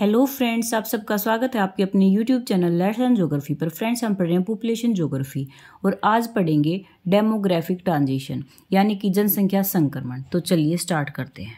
Hello friends, आप सबका स्वागत है आपके अपने यूट्यूब चैनल लेसन ज्योग्राफी पर। फ्रेंड्स, हम पढ़ रहे हैं पॉपुलेशन ज्योग्राफी और आज पढ़ेंगे डेमोग्राफिक ट्रांजिशन यानी कि जनसंख्या संक्रमण। तो चलिए स्टार्ट करते हैं।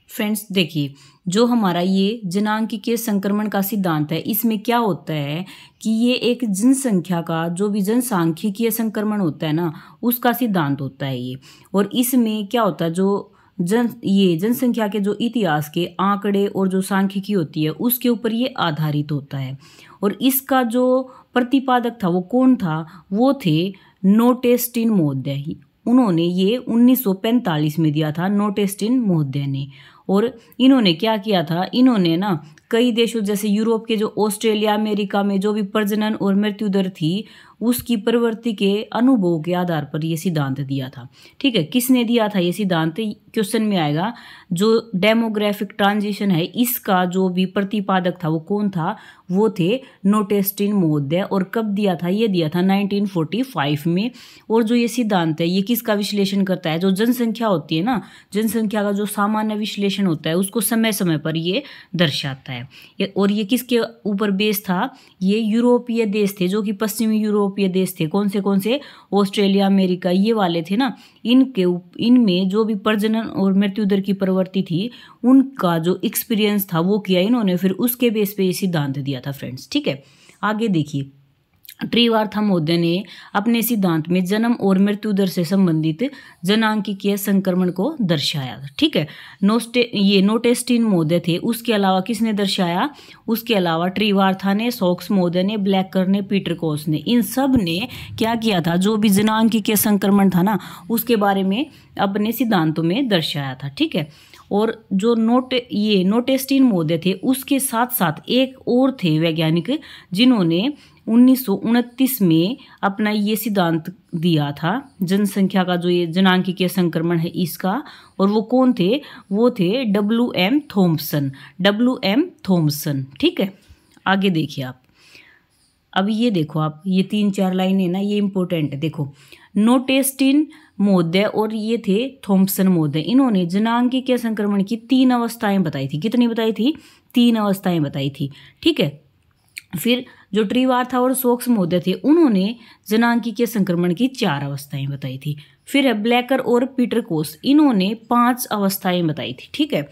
फ्रेंड्स देखिए, जो हमारा ये जनांकीय संक्रमण का सिद्धांत है, इसमें क्या होता है कि ये एक जनसंख्या का जो भी जनसांख्यिकीय संक्रमण होता है ना, उसका सिद्धांत होता है ये। और इसमें क्या होता है, जो जनसंख्या के जो इतिहास के आंकड़े और जो सांख्यिकी होती है उसके ऊपर ये आधारित होता है। और इसका जो प्रतिपादक था वो कौन था, वो थे नोटेस्टिन महोदय। उन्होंने ये 1945 में दिया था, नोटेस्टिन महोदय ने। और इन्होंने क्या किया था, इन्होंने ना कई देशों जैसे यूरोप के जो ऑस्ट्रेलिया अमेरिका में जो भी प्रजनन और मृत्यु दर थी उसकी प्रवृत्ति के अनुभव के आधार पर यह सिद्धांत दिया था। ठीक है, किसने दिया था ये सिद्धांत, क्वेश्चन में आएगा। जो डेमोग्राफिक ट्रांजिशन है इसका जो भी प्रतिपादक था वो कौन था, वो थे नोटेस्टिन महोदय। और कब दिया था, ये दिया था 1945 में। और जो ये सिद्धांत है ये किसका विश्लेषण करता है, जो जनसंख्या होती है ना, जनसंख्या का जो सामान्य विश्लेषण होता है उसको समय समय पर ये दर्शाता है। और ये किसके ऊपर बेस था, ये यूरोपीय देश थे, जो कि पश्चिमी यूरोपीय देश थे। कौन से ऑस्ट्रेलिया अमेरिका ये वाले थे ना, इनमें जो भी प्रजनन और मृत्यु दर की प्रवृत्ति थी उनका जो एक्सपीरियंस था वो किया इन्होंने, फिर उसके बेस पे ये सिद्धांत दिया था फ्रेंड्स। ठीक है, आगे देखिए। ट्रीवार्था महोदय ने अपने सिद्धांत में जन्म और मृत्यु दर से संबंधित जनांकीय संक्रमण को दर्शाया। ठीक है, ये नोटेस्टिन महोदय थे। उसके अलावा किसने दर्शाया, उसके अलावा ट्रीवार्था ने, सॉक्स महोदय ने, ब्लैकर ने, पीटर कोस ने, इन सब ने क्या किया था, जो भी जनांकीय संक्रमण था ना उसके बारे में अपने सिद्धांतों में दर्शाया था। ठीक है, और जो नोटेस्टिन महोदय थे उसके साथ साथ एक और थे वैज्ञानिक जिन्होंने 1929 में अपना ये सिद्धांत दिया था जनसंख्या का, जो ये जनांकीय संक्रमण है इसका। और वो कौन थे, वो थे WM थॉम्सन। ठीक है, आगे देखिए आप। अब ये देखो आप, ये 3-4 लाइनें ना ये इंपॉर्टेंट है। देखो, नोटेस्टिन महोदय और ये थे थॉम्सन महोदय, इन्होंने जनांकीय संक्रमण की 3 अवस्थाएं बताई थी। कितनी बताई थी, 3 अवस्थाएं बताई थी। ठीक है, फिर जो ट्रीवार्था और सॉक्स महोदय थे उन्होंने जनांकीय संक्रमण की 4 अवस्थाएं बताई थी। फिर है ब्लैकर और पीटर कोस, इन्होंने 5 अवस्थाएं बताई थी। ठीक है,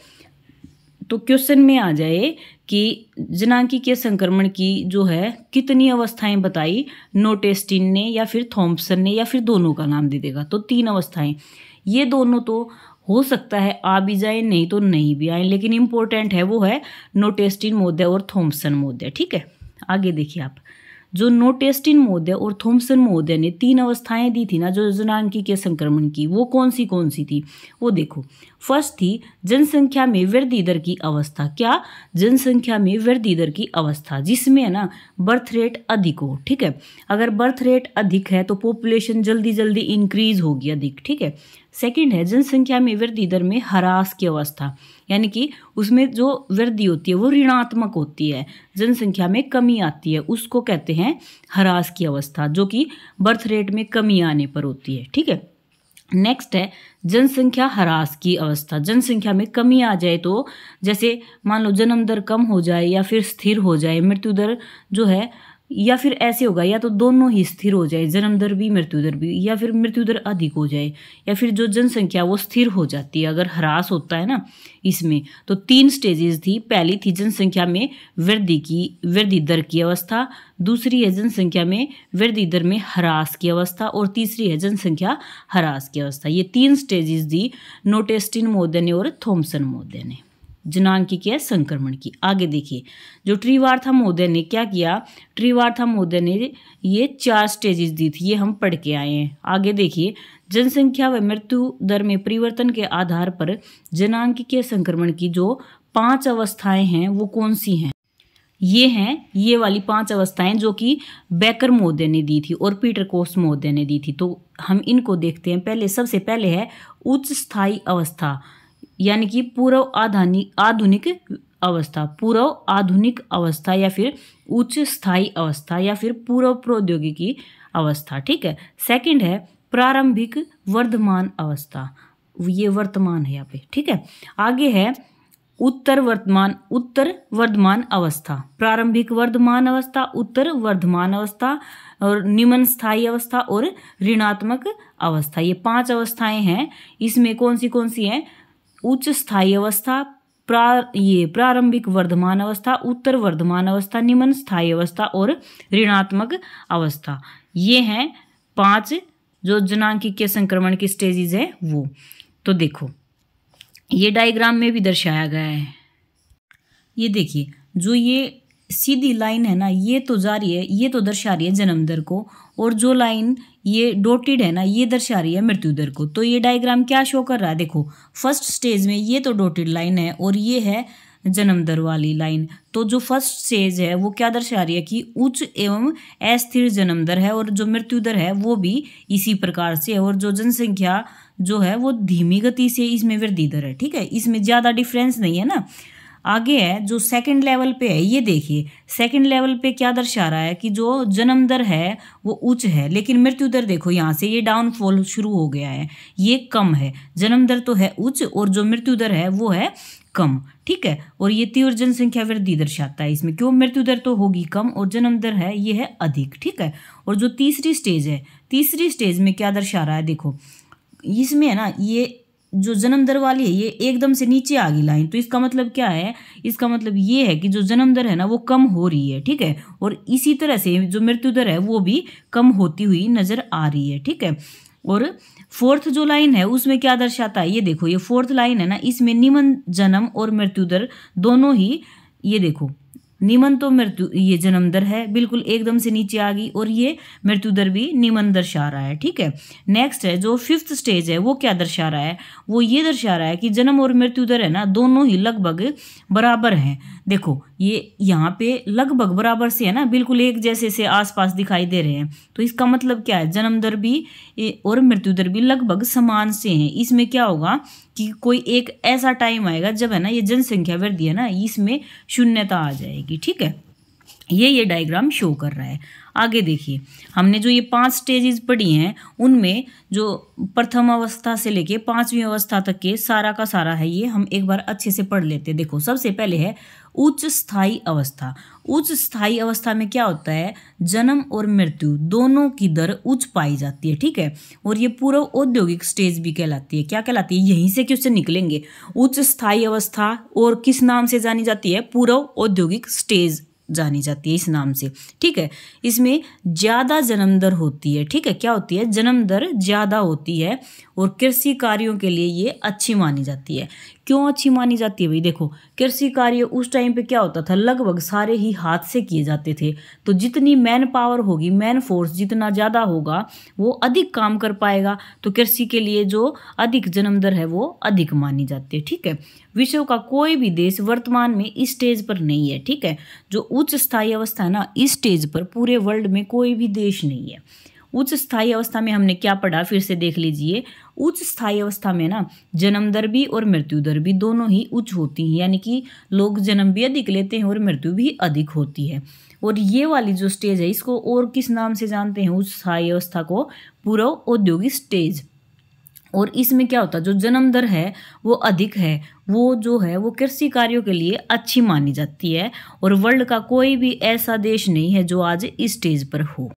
तो क्वेश्चन में आ जाए कि जनांकीय संक्रमण की जो है कितनी अवस्थाएं बताई, नोटेस्टिन ने या फिर थॉम्सन ने, या फिर दोनों का नाम दे देगा। तो 3 अवस्थाएं, ये दोनों तो हो सकता है आ भी जाए, नहीं तो नहीं भी आए, लेकिन इंपॉर्टेंट है वो है नोटेस्टिन महोदय और थॉम्सन महोदय। ठीक है, आगे देखिए आप। जो नोटेस्टिन महोदय और थॉम्सन महोदय ने 3 अवस्थाएं दी थी ना जो जनांकीय संक्रमण की, वो कौन सी थी, वो देखो। फर्स्ट थी जनसंख्या में वृद्धि दर की अवस्था। क्या, जनसंख्या में वृद्धि दर की अवस्था जिसमें है ना बर्थ रेट अधिक हो। ठीक है, अगर बर्थ रेट अधिक है तो पॉपुलेशन जल्दी जल्दी इंक्रीज होगी अधिक। ठीक है, सेकंड है जनसंख्या में वृद्धि दर में ह्रास की अवस्था, यानी कि उसमें जो वृद्धि होती है वो ऋणात्मक होती है, जनसंख्या में कमी आती है, उसको कहते हैं ह्रास की अवस्था, जो कि बर्थ रेट में कमी आने पर होती है। ठीक है, नेक्स्ट है जनसंख्या ह्रास की अवस्था। जनसंख्या में कमी आ जाए तो जैसे मान लो जन्म दर कम हो जाए या फिर स्थिर हो जाए, मृत्यु दर जो है, या फिर ऐसे होगा या तो दोनों ही स्थिर हो जाए, जन्म दर भी मृत्यु दर भी, या फिर मृत्यु दर अधिक हो जाए, या फिर जो जनसंख्या वो स्थिर हो जाती है अगर ह्रास होता है ना इसमें। तो 3 स्टेजेस थी। पहली थी जनसंख्या में वृद्धि दर की अवस्था, दूसरी है जनसंख्या में वृद्धि दर में ह्रास की अवस्था, और तीसरी है जनसंख्या ह्रास की अवस्था। ये 3 स्टेजेस दी नोटेस्टिन महोदय ने और थॉम्सन महोदय ने जनांकीय संक्रमण की। आगे देखिए, जो ट्रीवार्था महोदय ने क्या किया, ट्रीवार्था महोदय ने ये 4 स्टेजेस दी थी, ये हम पढ़ के आए हैं। आगे देखिए, जनसंख्या व मृत्यु दर में परिवर्तन के आधार पर जनांकीय संक्रमण की जो 5 अवस्थाएं हैं वो कौन सी हैं, ये हैं ये वाली 5 अवस्थाएं जो कि बेकर महोदय ने दी थी और पीटर कोस महोदय ने दी थी। तो हम इनको देखते हैं। पहले सबसे पहले है उच्च स्थायी अवस्था, यानी कि पूर्व आधुनिक अवस्था या फिर उच्च स्थायी अवस्था या फिर पूर्व प्रौद्योगिकी अवस्था। ठीक है, सेकंड है प्रारंभिक वर्धमान अवस्था, ये वर्तमान है यहाँ पे। ठीक है, आगे है उत्तर वर्धमान अवस्था, प्रारंभिक वर्धमान अवस्था, उत्तर वर्धमान अवस्था और निम्न स्थायी अवस्था और ऋणात्मक अवस्था। ये 5 अवस्थाएं हैं। इसमें कौन सी हैं? उच्च स्थायी अवस्था, प्रारंभिक वर्धमान अवस्था, उत्तर वर्धमान अवस्था, निम्न स्थायी अवस्था और ऋणात्मक अवस्था। ये हैं 5 जो जनांकीय संक्रमण की स्टेजेस है वो। तो देखो ये डायग्राम में भी दर्शाया गया है। ये देखिए जो ये सीधी लाइन है ना, ये तो जा रही है, ये तो दर्शा रही है जन्म दर को, और जो लाइन ये डॉटेड है ना, ये दर्शा रही है मृत्यु दर को। तो ये डायग्राम क्या शो कर रहा है? देखो फर्स्ट स्टेज में ये तो डॉटेड लाइन है और ये है जन्म दर वाली लाइन। तो जो फर्स्ट स्टेज है वो क्या दर्शा रही है कि उच्च एवं अस्थिर जन्म दर है, और जो मृत्यु दर है वो भी इसी प्रकार से है, और जो जनसंख्या जो है वो धीमी गति से इसमें वृद्धि दर है। ठीक है, इसमें ज़्यादा डिफरेंस नहीं है ना। आगे है जो सेकंड लेवल पे है, ये देखिए सेकंड लेवल पे क्या दर्शा रहा है कि जो जन्म दर है वो उच्च है, लेकिन मृत्यु दर देखो यहाँ से ये डाउनफॉल शुरू हो गया है, ये कम है। जन्म दर तो है उच्च और जो मृत्यु दर है वो है कम। ठीक है, और ये तीव्र जनसंख्या वृद्धि दर्शाता है इसमें, क्यों? मृत्यु दर तो होगी कम और जन्म दर है ये है अधिक। ठीक है, और जो तीसरी स्टेज है, तीसरी स्टेज में क्या दर्शा रहा है? देखो इसमें है ना, ये जो जन्म दर वाली है ये एकदम से नीचे आ गई लाइन, तो इसका मतलब क्या है? इसका मतलब ये है कि जो जन्म दर है ना वो कम हो रही है। ठीक है, और इसी तरह से जो मृत्यु दर है वो भी कम होती हुई नजर आ रही है। ठीक है, और फोर्थ जो लाइन है उसमें क्या दर्शाता है? ये देखो ये फोर्थ लाइन है ना, इसमें निम्न जन्म और मृत्यु दर दोनों ही, ये देखो निम्न तो मृत्यु ये जन्म दर है बिल्कुल एकदम से नीचे आ गई, और ये मृत्यु दर भी निम्न दर्शा रहा है। ठीक है, नेक्स्ट है जो फिफ्थ स्टेज है वो क्या दर्शा रहा है? वो ये दर्शा रहा है कि जन्म और मृत्यु दर है ना दोनों ही लगभग बराबर हैं। देखो ये यहाँ पे लगभग बराबर से है ना, बिल्कुल एक जैसे से आसपास दिखाई दे रहे हैं। तो इसका मतलब क्या है? जन्म दर भी और मृत्यु दर भी लगभग समान से हैं। इसमें क्या होगा कि कोई एक ऐसा टाइम आएगा जब है ना ये जनसंख्या वृद्धि है ना इसमें शून्यता आ जाएगी। ठीक है, ये डायग्राम शो कर रहा है। आगे देखिए हमने जो ये 5 स्टेजेस पढ़ी हैं उनमें जो प्रथम अवस्था से लेके 5वीं अवस्था तक के सारा का सारा है, ये हम एक बार अच्छे से पढ़ लेते हैं। देखो सबसे पहले है उच्च स्थायी अवस्था। उच्च स्थायी अवस्था में क्या होता है? जन्म और मृत्यु दोनों की दर उच्च पाई जाती है। ठीक है, और ये पूर्व औद्योगिक स्टेज भी कहलाती है। क्या कहलाती है? यहीं से क्वेश्चन निकलेंगे। उच्च स्थायी अवस्था और किस नाम से जानी जाती है? पूर्व औद्योगिक स्टेज जानी जाती है इस नाम से। ठीक है, इसमें ज़्यादा जन्म दर होती है। ठीक है, क्या होती है? जन्म दर ज़्यादा होती है और कृषि कार्यों के लिए ये अच्छी मानी जाती है। क्यों अच्छी मानी जाती है भाई? देखो कृषि कार्य उस टाइम पे क्या होता था, लगभग सारे ही हाथ से किए जाते थे। तो जितनी मैन पावर होगी, मैन फोर्स जितना ज़्यादा होगा वो अधिक काम कर पाएगा। तो कृषि के लिए जो अधिक जन्म दर है वो अधिक मानी जाती है। ठीक है, विश्व का कोई भी देश वर्तमान में इस स्टेज पर नहीं है। ठीक है, जो उच्च स्थायी अवस्था है ना इस स्टेज पर पूरे वर्ल्ड में कोई भी देश नहीं है। उच्च स्थायी अवस्था में हमने क्या पढ़ा, फिर से देख लीजिए। उच्च स्थायी अवस्था में ना जन्म दर भी और मृत्यु दर भी दोनों ही उच्च होती हैं, यानी कि लोग जन्म भी अधिक लेते हैं और मृत्यु भी अधिक होती है। और ये वाली जो स्टेज है इसको और किस नाम से जानते हैं? उच्च स्थायी अवस्था को पूर्व औद्योगिक स्टेज। और इसमें क्या होता है? जो जन्म दर है वो अधिक है, वो जो है वो कृषि कार्यों के लिए अच्छी मानी जाती है, और वर्ल्ड का कोई भी ऐसा देश नहीं है जो आज इस स्टेज पर हो।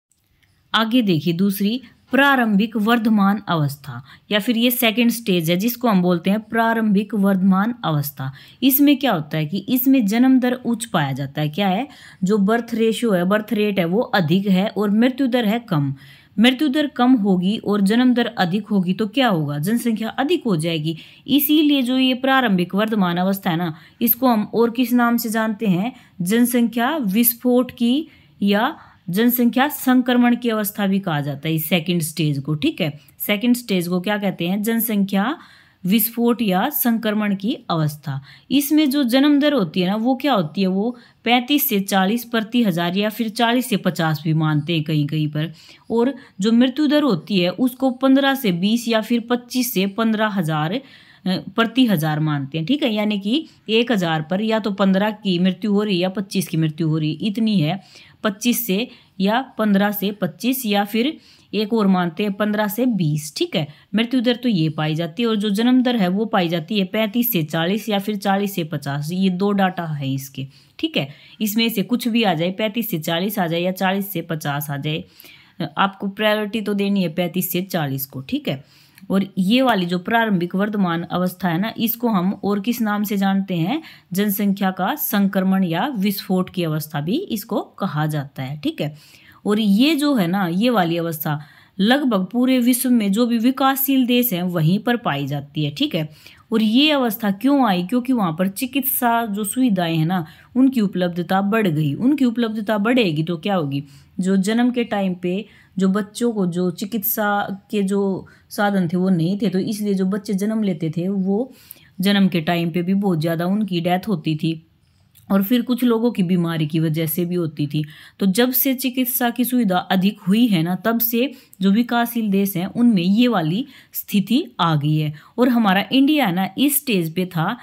आगे देखिए दूसरी प्रारंभिक वर्धमान अवस्था, या फिर ये सेकंड स्टेज है जिसको हम बोलते हैं प्रारंभिक वर्धमान अवस्था। इसमें क्या होता है कि इसमें जन्म दर उच्च पाया जाता है। क्या है? जो बर्थ रेशियो है, बर्थ रेट है वो अधिक है और मृत्यु दर है कम। मृत्यु दर कम होगी और जन्म दर अधिक होगी तो क्या होगा? जनसंख्या अधिक हो जाएगी। इसीलिए जो ये प्रारंभिक वर्धमान अवस्था है ना इसको हम और किस नाम से जानते हैं? जनसंख्या विस्फोट की या जनसंख्या संक्रमण की अवस्था भी कहा जाता है इस सेकंड स्टेज को। ठीक है, सेकंड स्टेज को क्या कहते हैं? जनसंख्या विस्फोट या संक्रमण की अवस्था। इसमें जो जन्म दर होती है ना वो क्या होती है? वो 35 से 40 प्रति हजार या फिर 40 से 50 भी मानते हैं कहीं कहीं पर। और जो मृत्यु दर होती है उसको 15 से 20 या फिर 25 से 15 हजार प्रति हजार मानते हैं। ठीक है, यानी कि 1000 पर या तो 15 की मृत्यु हो रही है या 25 की मृत्यु हो रही है, इतनी है। 25 से या 15 से 25 या फिर एक और मानते हैं 15 से 20। ठीक है, मृत्यु दर तो ये पाई जाती है। और जो जन्म दर है वो पाई जाती है 35 से 40 या फिर 40 से 50। ये दो डाटा है इसके। ठीक है, इसमें से कुछ भी आ जाए, 35 से 40 आ जाए या 40 से 50 आ जाए, आपको प्रायोरिटी तो देनी है 35 से 40 को। ठीक है, और ये वाली जो प्रारंभिक वर्तमान अवस्था है ना, इसको हम और किस नाम से जानते हैं? जनसंख्या का संक्रमण या विस्फोट की अवस्था भी इसको कहा जाता है। ठीक है, और ये जो है ना, ये वाली अवस्था लगभग पूरे विश्व में जो भी विकासशील देश हैं वहीं पर पाई जाती है। ठीक है, और ये अवस्था क्यों आई? क्योंकि वहाँ पर चिकित्सा जो सुविधाएं हैं ना, उनकी उपलब्धता बढ़ गई। उनकी उपलब्धता बढ़ेगी तो क्या होगी? जो जन्म के टाइम पे जो बच्चों को जो चिकित्सा के जो साधन थे वो नहीं थे, तो इसलिए जो बच्चे जन्म लेते थे वो जन्म के टाइम पे भी बहुत ज़्यादा उनकी डेथ होती थी, और फिर कुछ लोगों की बीमारी की वजह से भी होती थी। तो जब से चिकित्सा की सुविधा अधिक हुई है ना, तब से जो विकासशील देश हैं उनमें ये वाली स्थिति आ गई है। और हमारा इंडिया ना इस स्टेज पे था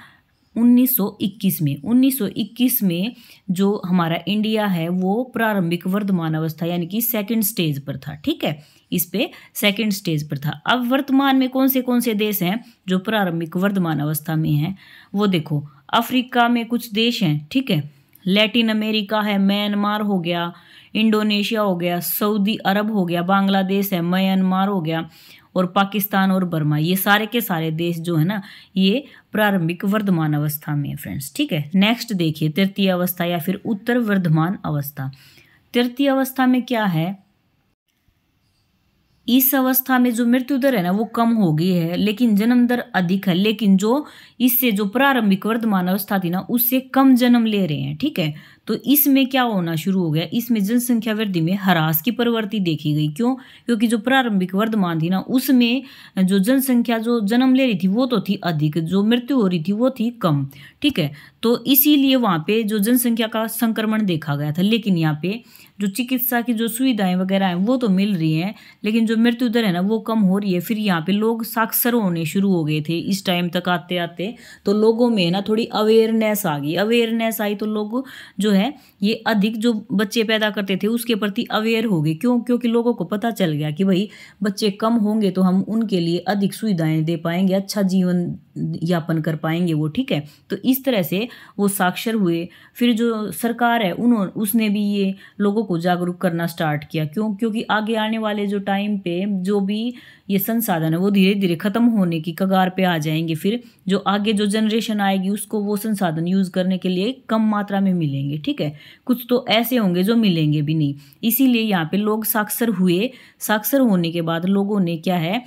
1921 में। 1921 में जो हमारा इंडिया है वो प्रारंभिक वर्तमान अवस्था यानी कि सेकंड स्टेज पर था। ठीक है, इस पे सेकंड स्टेज पर था। अब वर्तमान में कौन से देश हैं जो प्रारंभिक वर्तमान अवस्था में हैं? वो देखो, अफ्रीका में कुछ देश हैं। ठीक है, लैटिन अमेरिका है, म्यांमार हो गया, इंडोनेशिया हो गया, सऊदी अरब हो गया, बांग्लादेश है, म्यांमार हो गया, और पाकिस्तान और बर्मा। ये सारे के सारे देश जो है ना, ये प्रारंभिक वर्तमान अवस्था में है फ्रेंड्स। ठीक है, नेक्स्ट देखिए तृतीय अवस्था या फिर उत्तर वर्तमान अवस्था। तृतीय अवस्था में क्या है? इस अवस्था में जो मृत्यु दर है ना वो कम हो गई है, लेकिन जन्म दर अधिक है। लेकिन जो इससे जो प्रारंभिक वर्तमान अवस्था थी ना, उससे कम जन्म ले रहे हैं। ठीक है, तो इसमें क्या होना शुरू हो गया? इसमें जनसंख्या वृद्धि में ह्रास की प्रवृत्ति देखी गई। क्यों? क्योंकि जो प्रारंभिक वर्तमान थी ना, उसमें जो जनसंख्या जो जन्म ले रही थी वो तो थी अधिक, जो मृत्यु हो रही थी वो थी कम। ठीक है, तो इसीलिए वहाँ पे जो जनसंख्या का संक्रमण देखा गया था। लेकिन यहाँ पे जो चिकित्सा की जो सुविधाएं वगैरह हैं वो तो मिल रही हैं, लेकिन जो मृत्यु दर है ना वो कम हो रही है। फिर यहाँ पे लोग साक्षर होने शुरू हो गए थे इस टाइम तक आते आते, तो लोगों में ना थोड़ी अवेयरनेस आ गई। अवेयरनेस आई तो लोग जो है ये अधिक जो बच्चे पैदा करते थे उसके प्रति अवेयर हो गए। क्यों? क्योंकि लोगों को पता चल गया कि भाई बच्चे कम होंगे तो हम उनके लिए अधिक सुविधाएं दे पाएंगे, अच्छा जीवन यापन कर पाएंगे वो। ठीक है, तो इस तरह से वो साक्षर हुए। फिर जो सरकार है उसने भी ये लोगों को जागरूक करना स्टार्ट किया। क्यों? क्योंकि आगे आने वाले जो टाइम पे जो भी ये संसाधन है वो धीरे धीरे खत्म होने की कगार पे आ जाएंगे। फिर जो आगे जो जनरेशन आएगी उसको वो संसाधन यूज करने के लिए कम मात्रा में मिलेंगे। ठीक है, कुछ तो ऐसे होंगे जो मिलेंगे भी नहीं। इसीलिए यहाँ पे लोग साक्षर हुए। साक्षर होने के बाद लोगों ने क्या है,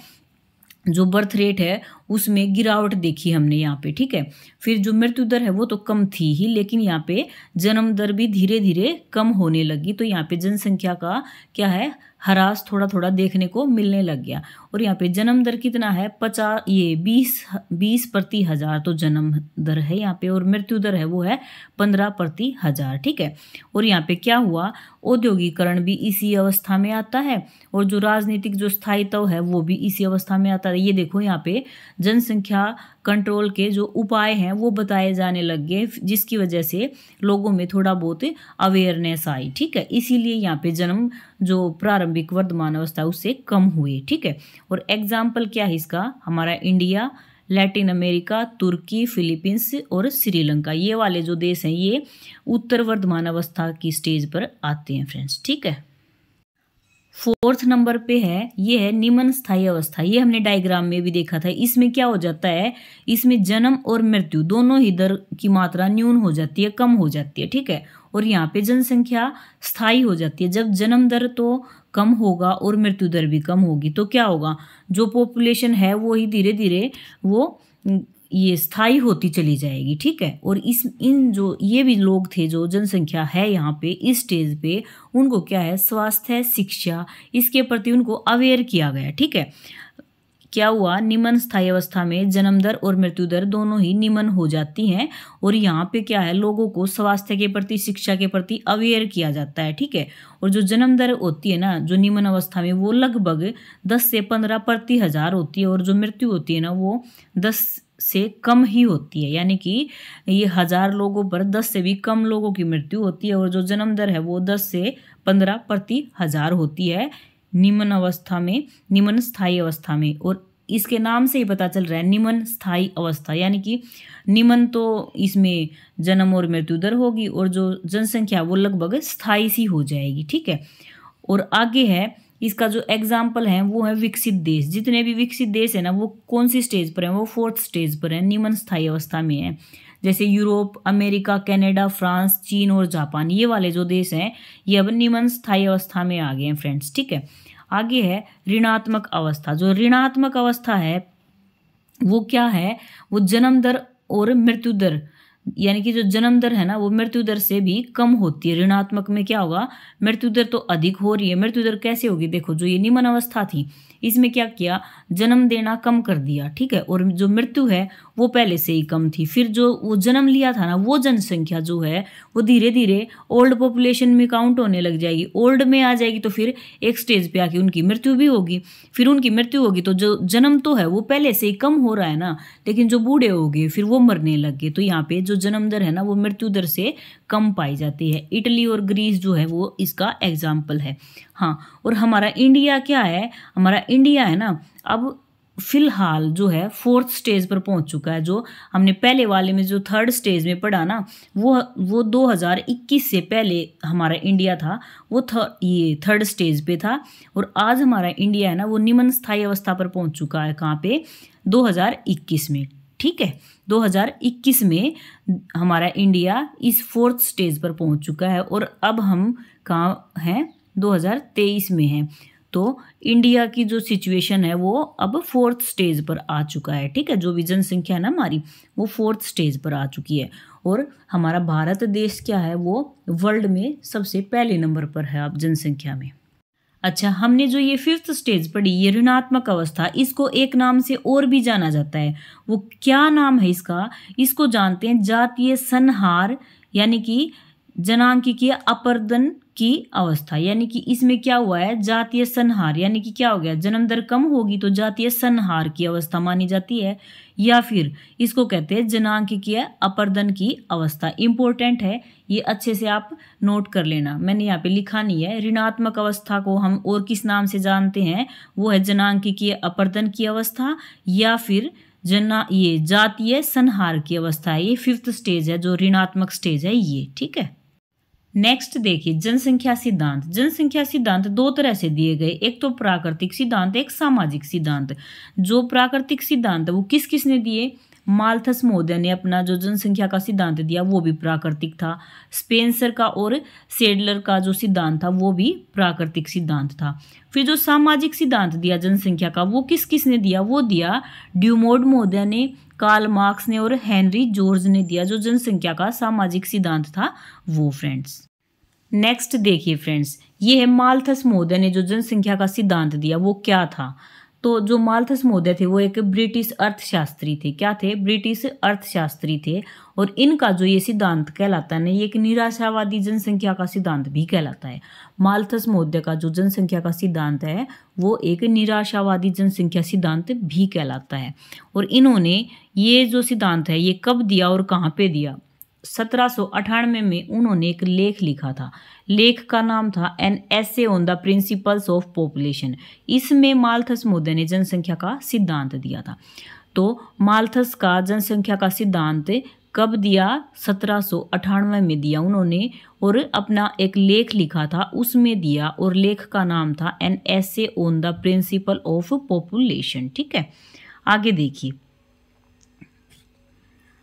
जो बर्थ रेट है उसमें गिरावट देखी हमने यहाँ पे। ठीक है, फिर जो मृत्यु दर है वो तो कम थी ही, लेकिन यहाँ पे जन्म दर भी धीरे धीरे कम होने लगी। तो यहाँ पे जनसंख्या का क्या है, ह्रास थोड़ा थोड़ा देखने को मिलने लग गया। और यहाँ पे जन्म दर कितना है? 20 प्रति हजार तो जन्म दर है यहाँ पे, और मृत्यु दर है वो है 15 प्रति हजार। ठीक है, और यहाँ पे क्या हुआ, औद्योगिकरण भी इसी अवस्था में आता है, और जो राजनीतिक जो स्थायित्व है वो भी इसी अवस्था में आता है। ये देखो यहाँ पे जनसंख्या कंट्रोल के जो उपाय हैं वो बताए जाने लग गए, जिसकी वजह से लोगों में थोड़ा बहुत अवेयरनेस आई। ठीक है, इसीलिए यहाँ पे जन्म जो प्रारंभिक वर्तमान अवस्था उससे कम हुए। ठीक है, और एग्जाम्पल क्या है इसका? हमारा इंडिया, लैटिन अमेरिका, तुर्की, फिलीपींस और श्रीलंका, ये वाले जो देश हैं ये उत्तर वर्तमान अवस्था की स्टेज पर आते हैं फ्रेंड्स। ठीक है, फोर्थ नंबर पे है, ये है निम्न स्थायी अवस्था। ये हमने डायग्राम में भी देखा था। इसमें क्या हो जाता है, इसमें जन्म और मृत्यु दोनों ही दर की मात्रा न्यून हो जाती है, कम हो जाती है। ठीक है, और यहाँ पे जनसंख्या स्थायी हो जाती है। जब जन्म दर तो कम होगा और मृत्यु दर भी कम होगी तो क्या होगा, जो पॉपुलेशन है वो ही धीरे धीरे वो ये स्थायी होती चली जाएगी। ठीक है, और इन जो ये भी लोग थे जो जनसंख्या है यहाँ पे इस स्टेज पे, उनको क्या है, स्वास्थ्य, शिक्षा, इसके प्रति उनको अवेयर किया गया। ठीक है, क्या हुआ, निम्न स्थायी अवस्था में जन्म दर और मृत्यु दर दोनों ही निम्न हो जाती हैं, और यहाँ पे क्या है, लोगों को स्वास्थ्य के प्रति, शिक्षा के प्रति अवेयर किया जाता है। ठीक है, और जो जन्म दर होती है ना जो निम्न अवस्था में वो लगभग 10 से 15 प्रति हजार होती है, और जो मृत्यु होती है ना वो 10 से कम ही होती है, यानी कि ये 1000 लोगों पर 10 से भी कम लोगों की मृत्यु होती है। और जो जन्म दर है वो 10 से 15 प्रति 1000 होती है निम्न अवस्था में, निम्न स्थायी अवस्था में। और इसके नाम से ही पता चल रहा है निम्न स्थायी अवस्था, यानी कि निम्न तो इसमें जन्म और मृत्यु दर होगी और जो जनसंख्या वो लगभग स्थायी सी हो जाएगी, ठीक है। और आगे है इसका जो एग्जाम्पल है वो है विकसित देश। जितने भी विकसित देश है ना वो कौन सी स्टेज पर है, वो 4th स्टेज पर है, निम्न स्थायी अवस्था में है। जैसे यूरोप, अमेरिका, कनाडा, फ्रांस, चीन और जापान, ये वाले जो देश हैं ये अब निम्न स्थायी अवस्था में आ गए हैं फ्रेंड्स, ठीक है। आगे है ऋणात्मक अवस्था। जो ऋणात्मक अवस्था है वो क्या है, वो जन्म दर और मृत्यु दर, यानी कि जो जन्म दर है ना वो मृत्यु दर से भी कम होती है। ऋणात्मक में क्या होगा, मृत्यु दर तो अधिक हो रही है। मृत्यु दर कैसे होगी, देखो जो ये निम्न अवस्था थी इसमें क्या किया, जन्म देना कम कर दिया, ठीक है। और जो मृत्यु है वो पहले से ही कम थी। फिर जो वो जन्म लिया था ना वो जनसंख्या जो है वो धीरे धीरे ओल्ड पॉपुलेशन में काउंट होने लग जाएगी, ओल्ड में आ जाएगी। तो फिर एक स्टेज पे आके उनकी मृत्यु भी होगी। फिर उनकी मृत्यु होगी तो जो जन्म तो है वो पहले से ही कम हो रहा है ना, लेकिन जो बूढ़े हो गए फिर वो मरने लग गए। तो यहाँ पे जो जन्म दर है ना वो मृत्यु दर से कम पाई जाती है। इटली और ग्रीस जो है वो इसका एग्जाम्पल है। हाँ, और हमारा इंडिया क्या है, हमारा इंडिया है ना अब फिलहाल जो है 4th स्टेज पर पहुंच चुका है। जो हमने पहले वाले में जो 3rd स्टेज में पढ़ा ना वो 2021 से पहले हमारा इंडिया था वो ये 3rd स्टेज पे था। और आज हमारा इंडिया है ना वो निम्न स्थायी अवस्था पर पहुंच चुका है। कहाँ पे, 2021 में, ठीक है। 2021 में हमारा इंडिया इस 4th स्टेज पर पहुंच चुका है। और अब हम कहाँ हैं, 2023 में हैं। तो इंडिया की जो सिचुएशन है वो अब 4th स्टेज पर आ चुका है, ठीक है। जो भी जनसंख्या है ना हमारी वो 4th स्टेज पर आ चुकी है। और हमारा भारत देश क्या है, वो वर्ल्ड में सबसे पहले नंबर पर है अब जनसंख्या में। अच्छा, हमने जो ये 5th स्टेज पढ़ी, ये ऋणात्मक अवस्था, इसको एक नाम से और भी जाना जाता है। वो क्या नाम है इसका, इसको जानते हैं जातीय संहार, यानी कि जनांकीय अपर्दन की अवस्था। यानी कि इसमें क्या हुआ है, जातीय संहार, यानी कि क्या हो गया, जन्म दर कम होगी तो जातीय संहार की अवस्था मानी जाती है। या फिर इसको कहते हैं जनांकीय अपर्दन की अवस्था। इंपॉर्टेंट है, ये अच्छे से आप नोट कर लेना, मैंने यहाँ पे लिखा नहीं है। ऋणात्मक अवस्था को हम और किस नाम से जानते हैं, वो है जनांकीय अपर्दन की अवस्था या फिर ये जातीय संहार की अवस्था है। ये 5th स्टेज है जो ऋणात्मक स्टेज है ये, ठीक है। नेक्स्ट देखिए जनसंख्या सिद्धांत। जनसंख्या सिद्धांत 2 तरह से दिए गए, एक तो प्राकृतिक सिद्धांत, एक सामाजिक सिद्धांत। जो प्राकृतिक सिद्धांत है वो किस किसने दिए, माल्थस महोदय ने अपना जो जनसंख्या का सिद्धांत दिया वो भी प्राकृतिक था। स्पेंसर का और सेडलर का जो सिद्धांत था वो भी प्राकृतिक सिद्धांत था। फिर जो सामाजिक सिद्धांत दिया जनसंख्या का वो किस किसने दिया, वो दिया ड्यूमोड महोदय ने, कार्ल मार्क्स ने और हेनरी जॉर्ज ने दिया। जो जनसंख्या का सामाजिक सिद्धांत था वो फ्रेंड्स। नेक्स्ट देखिए फ्रेंड्स, ये है माल्थस महोदय ने जो जनसंख्या का सिद्धांत दिया वो क्या था। तो जो माल्थस महोदय थे वो एक ब्रिटिश अर्थशास्त्री थे। क्या थे, ब्रिटिश अर्थशास्त्री थे। और इनका जो ये सिद्धांत कहलाता है ना, ये एक निराशावादी जनसंख्या का सिद्धांत भी कहलाता है। माल्थस महोदय का जो जनसंख्या का सिद्धांत है वो एक निराशावादी जनसंख्या सिद्धांत भी कहलाता है। और इन्होंने ये जो सिद्धांत है ये कब दिया और कहाँ पे दिया, 1798 में उन्होंने एक लेख लिखा था। लेख का नाम था an essay on the principles of population. इसमें माल्थस महोदय ने जनसंख्या का सिद्धांत दिया था। तो माल्थस का जनसंख्या का सिद्धांत कब दिया, 1798 में दिया उन्होंने। और अपना एक लेख लिखा था उसमें दिया, और लेख का नाम था an essay on the principle of population, ठीक है। आगे देखिए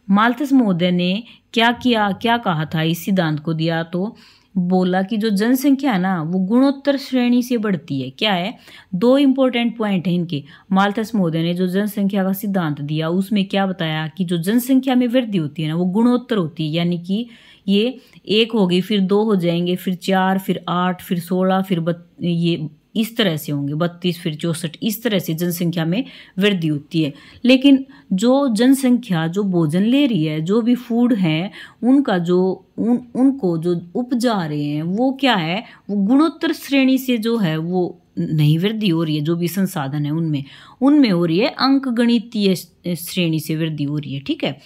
माल्थस महोदय ने क्या किया, क्या कहा था इस सिद्धांत को दिया, तो बोला कि जो जनसंख्या है ना वो गुणोत्तर श्रेणी से बढ़ती है। क्या है, 2 इंपॉर्टेंट पॉइंट है इनके। माल्थस महोदय ने जो जनसंख्या का सिद्धांत दिया उसमें क्या बताया कि जो जनसंख्या में वृद्धि होती है ना वो गुणोत्तर होती है, यानी कि ये 1 होगी फिर 2 हो जाएंगे फिर 4 फिर 8 फिर 16 फिर ये इस तरह से होंगे 32 फिर 64, इस तरह से जनसंख्या में वृद्धि होती है। लेकिन जो जनसंख्या जो भोजन ले रही है, जो भी फूड है उनका जो उनको जो उपजा रहे हैं वो क्या है, वो गुणोत्तर श्रेणी से जो है वो नहीं वृद्धि हो रही है, जो भी संसाधन है उनमें उनमें हो रही है अंकगणितीय श्रेणी से वृद्धि हो रही है। ठीक है,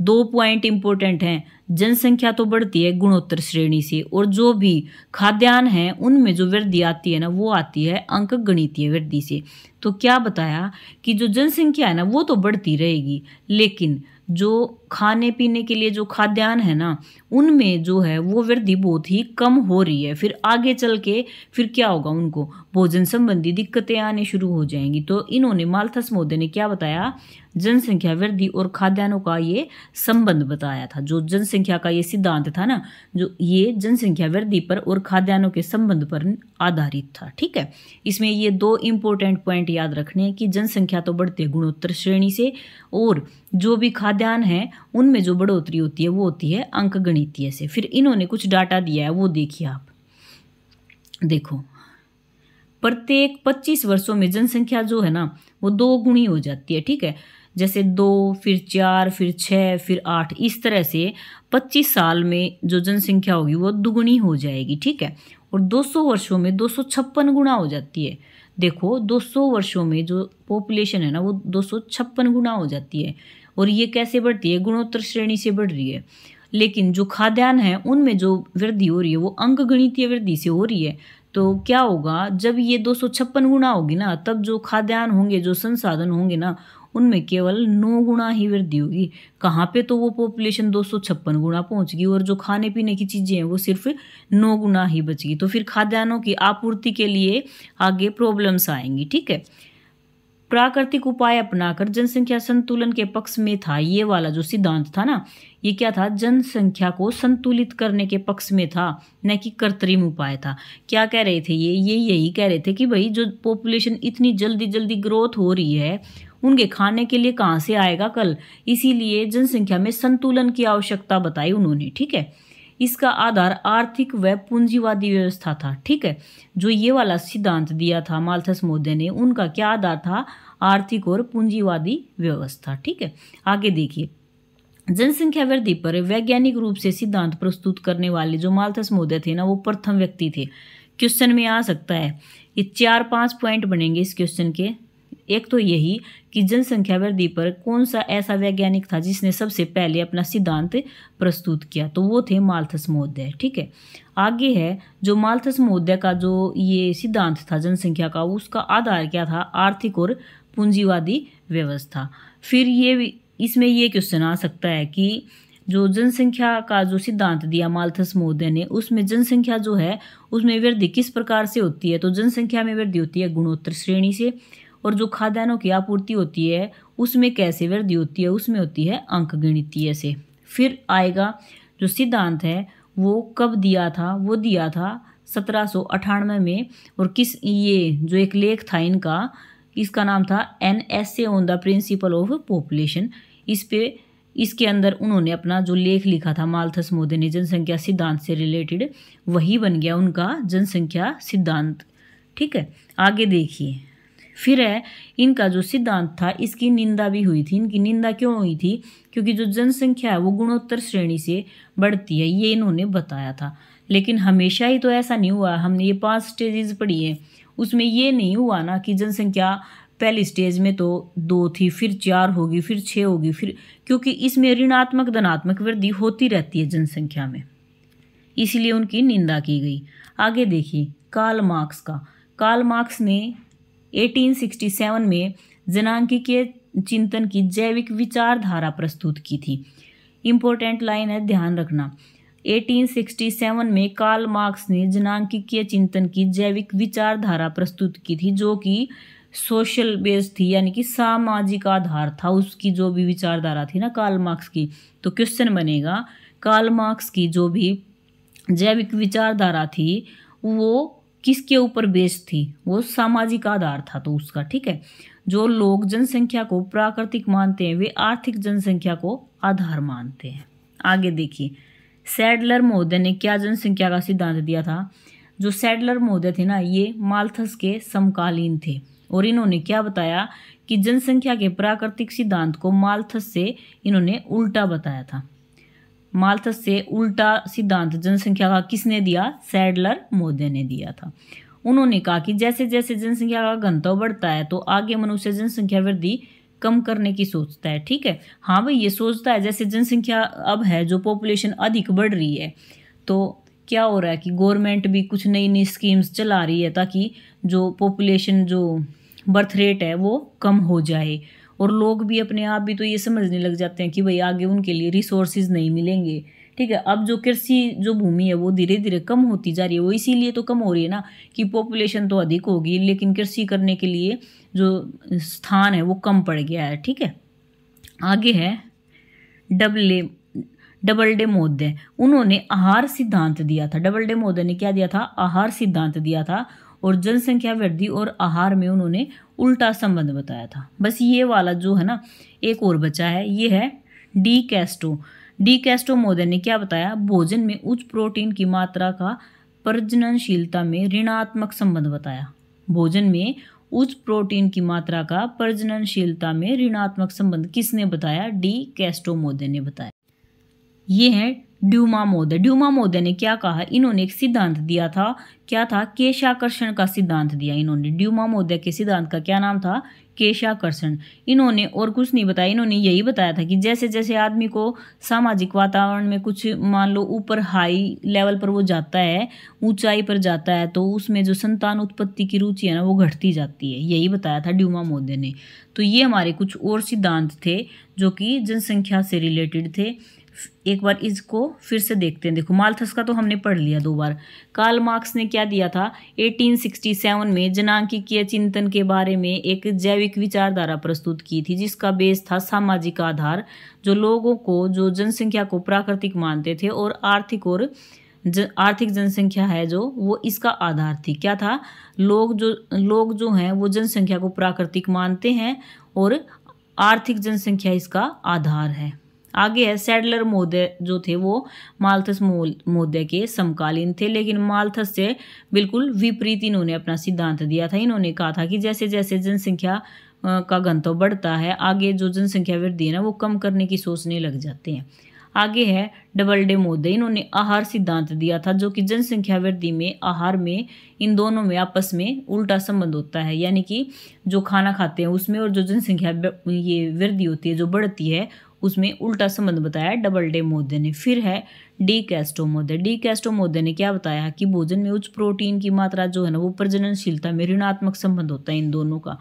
2 पॉइंट इंपॉर्टेंट हैं। जनसंख्या तो बढ़ती है गुणोत्तर श्रेणी से, और जो भी खाद्यान्न है उनमें जो वृद्धि आती है ना वो आती है अंकगणितीय वृद्धि से। तो क्या बताया कि जो जनसंख्या है ना वो तो बढ़ती रहेगी, लेकिन जो खाने पीने के लिए जो खाद्यान्न है ना उनमें जो है वो वृद्धि बहुत ही कम हो रही है। फिर आगे चल के फिर क्या होगा, उनको भोजन संबंधी दिक्कतें आने शुरू हो जाएंगी। तो इन्होंने माल्थस महोदय ने क्या बताया, जनसंख्या वृद्धि और खाद्यान्नों का ये संबंध बताया था। जो जनसंख्या का ये सिद्धांत था ना, जो ये जनसंख्या वृद्धि पर और खाद्यान्नों के संबंध पर आधारित था। ठीक है, इसमें ये 2 इंपॉर्टेंट पॉइंट याद रखने हैं कि जनसंख्या तो बढ़ती है गुणोत्तर श्रेणी से, और जो भी खाद्यान्न है उनमें जो बढ़ोतरी होती है वो होती है अंकगणितीय से। फिर इन्होंने कुछ डाटा दिया है वो देखिए आप। देखो, प्रत्येक 25 वर्षों में जनसंख्या जो है ना वो 2 गुणी हो जाती है। ठीक है, जैसे 2 फिर 4 फिर 6 फिर 8, इस तरह से 25 साल में जो जनसंख्या होगी वो दुगुनी हो जाएगी। ठीक है, और 200 वर्षों में 256 गुना हो जाती है। देखो, 200 वर्षों में जो पॉपुलेशन है ना वो 256 गुना हो जाती है। और ये कैसे बढ़ती है, गुणोत्तर श्रेणी से बढ़ रही है। लेकिन जो खाद्यान्न है उनमें जो वृद्धि हो रही है वो अंकगणितीय वृद्धि से हो रही है। तो क्या होगा, जब ये 256 गुना होगी ना, तब जो खाद्यान्न होंगे, जो संसाधन होंगे ना, उनमें केवल 9 गुना ही वृद्धि होगी। कहाँ पे, तो वो पॉपुलेशन 256 गुना पहुंच गई, और जो खाने पीने की चीज़ें हैं वो सिर्फ 9 गुना ही बच गई। तो फिर खाद्यान्नों की आपूर्ति के लिए आगे प्रॉब्लम्स आएंगी। ठीक है, प्राकृतिक उपाय अपनाकर जनसंख्या संतुलन के पक्ष में था। ये वाला जो सिद्धांत था ना, ये क्या था, जनसंख्या को संतुलित करने के पक्ष में था, न कि कृत्रिम उपाय था। क्या कह रहे थे ये यही कह रहे थे कि भाई जो पॉपुलेशन इतनी जल्दी जल्दी ग्रोथ हो रही है, उनके खाने के लिए कहाँ से आएगा कल, इसीलिए जनसंख्या में संतुलन की आवश्यकता बताई उन्होंने। ठीक है, इसका आधार आर्थिक व पूंजीवादी व्यवस्था था। ठीक है, जो ये वाला सिद्धांत दिया था माल्थस महोदय ने, उनका क्या आधार था, आर्थिक और पूंजीवादी व्यवस्था। ठीक है, आगे देखिए, जनसंख्या वृद्धि पर वैज्ञानिक रूप से सिद्धांत प्रस्तुत करने वाले जो माल्थस महोदय थे ना वो प्रथम व्यक्ति थे। क्वेश्चन में आ सकता है, ये 4-5 पॉइंट बनेंगे इस क्वेश्चन के। एक तो यही कि जनसंख्या वृद्धि पर कौन सा ऐसा वैज्ञानिक था जिसने सबसे पहले अपना सिद्धांत प्रस्तुत किया, तो वो थे माल्थस महोदय। ठीक है, आगे है जो माल्थस महोदय का जो ये सिद्धांत था जनसंख्या का, उसका आधार क्या था, आर्थिक और पूंजीवादी व्यवस्था। फिर ये इसमें ये क्वेश्चन आ सकता है कि जो जनसंख्या का जो सिद्धांत दिया माल्थस महोदय ने, उसमें जनसंख्या जो है उसमें वृद्धि किस प्रकार से होती है, तो जनसंख्या में वृद्धि होती है गुणोत्तर श्रेणी से, और जो खाद्यान्नों की आपूर्ति होती है उसमेमें कैसे वृद्धि होती है, उसमें होती है अंकगणितीय से। फिर आएगा जो सिद्धांत है वो कब दिया था, वो दिया था 1798 में, और किस, ये जो एक लेख था इनका, इसका नाम था an essay on the principle of population. इसके अंदर उन्होंने अपना जो लेख लिखा था माल्थस महोदय ने जनसंख्या सिद्धांत से रिलेटेड, वही बन गया उनका जनसंख्या सिद्धांत। ठीक है, आगे देखिए, फिर है इनका जो सिद्धांत था इसकी निंदा भी हुई थी। इनकी निंदा क्यों हुई थी, क्योंकि जो जनसंख्या है वो गुणोत्तर श्रेणी से बढ़ती है, ये इन्होंने बताया था। लेकिन हमेशा ही तो ऐसा नहीं हुआ। हमने ये 5 स्टेजेस पढ़ी है, उसमें ये नहीं हुआ ना कि जनसंख्या पहली स्टेज में तो 2 थी, फिर 4 होगी, फिर 6 होगी, फिर, क्योंकि इसमें ऋणात्मक धनात्मक वृद्धि होती रहती है जनसंख्या में, इसलिए उनकी निंदा की गई। आगे देखिए, कार्ल मार्क्स ने 1867 में जनांकीय चिंतन की जैविक विचारधारा प्रस्तुत की थी। इंपॉर्टेंट लाइन है, ध्यान रखना। 1867 में कार्ल मार्क्स ने जनांकीय चिंतन की जैविक विचारधारा प्रस्तुत की थी, जो कि सोशल बेस्ड थी, यानी कि सामाजिक आधार था उसकी, जो भी विचारधारा थी ना कार्ल मार्क्स की। तो क्वेश्चन बनेगा, कार्ल मार्क्स की जो भी जैविक विचारधारा थी वो किसके ऊपर बेस्ड थी, वो सामाजिक आधार था तो उसका। ठीक है, जो लोग जनसंख्या को प्राकृतिक मानते हैं वे आर्थिक जनसंख्या को आधार मानते हैं। आगे देखिए, सैडलर महोदय ने क्या जनसंख्या का सिद्धांत दिया था। जो सैडलर महोदय थे ना, ये माल्थस के समकालीन थे, और इन्होंने क्या बताया कि जनसंख्या के प्राकृतिक सिद्धांत को माल्थस से इन्होंने उल्टा बताया था। माल्थस से उल्टा सिद्धांत जनसंख्या का किसने दिया, सैडलर महोदय ने दिया था। उन्होंने कहा कि जैसे जैसे जनसंख्या का घनत्व बढ़ता है तो आगे मनुष्य जनसंख्या वृद्धि कम करने की सोचता है। ठीक है, हाँ भाई, ये सोचता है जैसे जनसंख्या अब है जो पॉपुलेशन अधिक बढ़ रही है, तो क्या हो रहा है कि गवर्नमेंट भी कुछ नई नई स्कीम्स चला रही है ताकि जो पॉपुलेशन जो बर्थ रेट है वो कम हो जाए। और लोग भी अपने आप भी तो ये समझने लग जाते हैं कि भाई आगे उनके लिए रिसोर्सेज नहीं मिलेंगे। ठीक है, अब जो कृषि जो भूमि है वो धीरे धीरे कम होती जा रही है, वो इसीलिए तो कम हो रही है ना कि पॉपुलेशन तो अधिक होगी लेकिन कृषि करने के लिए जो स्थान है वो कम पड़ गया है। ठीक है, आगे है डबल डे महोदय। उन्होंने आहार सिद्धांत दिया था। डबल डे महोदय ने क्या दिया था? आहार सिद्धांत दिया था और जनसंख्या वृद्धि और आहार में उन्होंने उल्टा संबंध बताया था। बस ये वाला जो है ना, एक और बचा है, ये है डी कैस्टो महोदय ने क्या बताया? भोजन में उच्च प्रोटीन की मात्रा का प्रजननशीलता में ऋणात्मक संबंध बताया। भोजन में उच्च प्रोटीन की मात्रा का प्रजननशीलता में ऋणात्मक संबंध किसने बताया? डी कैस्टो महोदय ने बताया। ये है ड्यूमा महोदय ने क्या कहा? इन्होंने एक सिद्धांत दिया था, क्या था? केशाकर्षण का सिद्धांत दिया इन्होंने। ड्यूमा महोदय के सिद्धांत का क्या नाम था? केशाकर्षण। इन्होंने और कुछ नहीं बताया, इन्होंने यही बताया था कि जैसे जैसे आदमी को सामाजिक वातावरण में कुछ मान लो ऊपर हाई लेवल पर वो जाता है, ऊंचाई पर जाता है, तो उसमें जो संतान उत्पत्ति की रुचि है ना वो घटती जाती है। यही बताया था ड्यूमा महोदय ने। तो ये हमारे कुछ और सिद्धांत थे जो कि जनसंख्या से रिलेटेड थे। एक बार इसको फिर से देखते हैं। देखो, माल्थस का तो हमने पढ़ लिया 2 बार। कार्ल मार्क्स ने क्या दिया था? 1867 में जनांकीय चिंतन के बारे में एक जैविक विचारधारा प्रस्तुत की थी जिसका बेस था सामाजिक आधार, जो लोगों को जो जनसंख्या को प्राकृतिक मानते थे और आर्थिक जनसंख्या है जो वो इसका आधार थी। क्या था? लोग जो हैं वो जनसंख्या को प्राकृतिक मानते हैं और आर्थिक जनसंख्या इसका आधार है। आगे है सैडलर महोदय जो थे वो माल्थस महोदय के समकालीन थे, लेकिन माल्थस से बिल्कुल विपरीत इन्होंने अपना सिद्धांत दिया था। इन्होंने कहा था कि जैसे जैसे जनसंख्या का घनत्व बढ़ता है आगे जो जनसंख्या वृद्धि है ना वो कम करने की सोचने लग जाते हैं। आगे है डबल डे महोदय। इन्होंने आहार सिद्धांत दिया था जो कि जनसंख्या वृद्धि में आहार में इन दोनों में आपस में उल्टा संबंध होता है, यानी कि जो खाना खाते हैं उसमें और जो जनसंख्या ये वृद्धि होती है जो बढ़ती है उसमें उल्टा संबंध बताया डबल डे महोदय ने। फिर है डी कैस्टो महोदय ने क्या बताया कि भोजन में उच्च प्रोटीन की मात्रा जो है ना वो प्रजननशीलता में ऋणात्मक संबंध होता है इन दोनों का।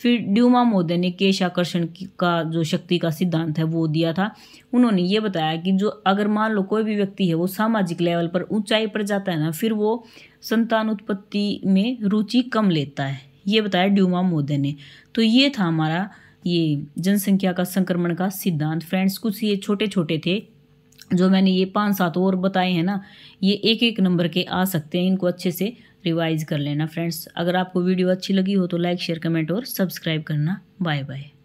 फिर ड्यूमा महोदय ने केशाकर्षण का जो शक्ति का सिद्धांत है वो दिया था। उन्होंने ये बताया कि जो अगर मान लो कोई भी व्यक्ति है वो सामाजिक लेवल पर ऊंचाई पर जाता है ना, फिर वो संतान उत्पत्ति में रुचि कम लेता है, ये बताया ड्यूमा महोदय ने। तो ये था हमारा ये जनसंख्या का संक्रमण का सिद्धांत। फ्रेंड्स, कुछ ये छोटे छोटे थे जो मैंने ये 5-7 और बताए हैं ना, ये एक एक नंबर के आ सकते हैं, इनको अच्छे से रिवाइज कर लेना फ्रेंड्स। अगर आपको वीडियो अच्छी लगी हो तो लाइक शेयर कमेंट और सब्सक्राइब करना। Bye bye.